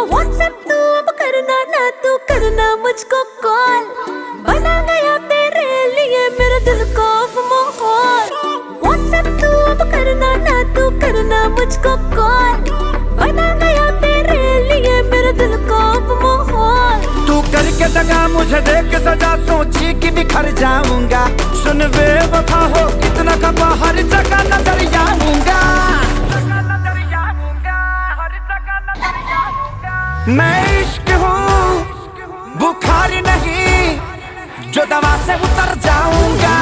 WhatsApp तू अब करना ना, तू करना मुझको कॉल। बना गया तेरे लिए मेरे दिल को माहौल। व्हाट्सएप तू अब करना ना, तू करना मुझको कॉल। बना गया तेरे लिए मेरे दिल को माहौल। तू करके दगा मुझे देख सजा, सोची कि बिखर जाऊंगा। सुन बेवफा हो कितना खपा, हर जगह नजर आऊंगा। मैं इश्क हूँ बुखार नहीं, जो दवा से उतर जाऊंगा।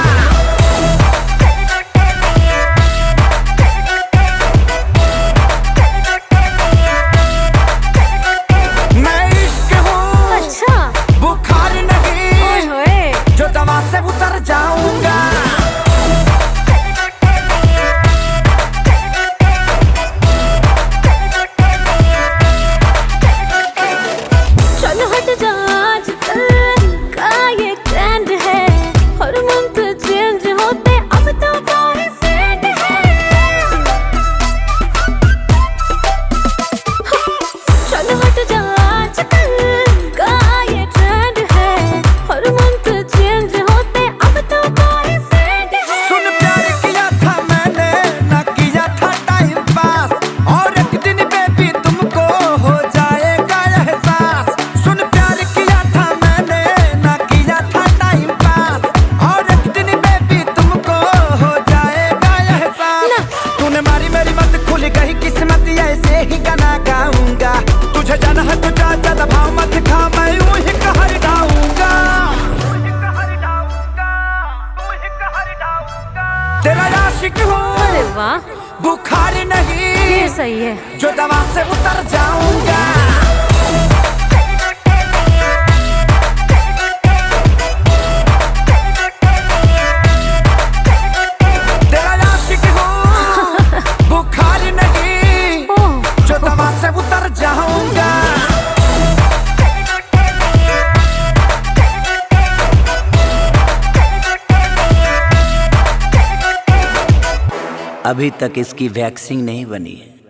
मैं इश्क हूँ अच्छा बुखार नहीं, जो दवा से उतर जाऊंगा। तुझे जाना है तो जा, ज्यादा भाव मत खा, मैं यूं ही कहर डाऊंगा। तेरा आशिक हूँ, अरे वाह, बुखार नहीं, ये सही है, जो दवा से उतर जाऊंगा। तेरा आशिक हूँ, बुखार नहीं, जो दवा से उतर जाऊंगा। अभी तक इसकी वैक्सीन नहीं बनी है।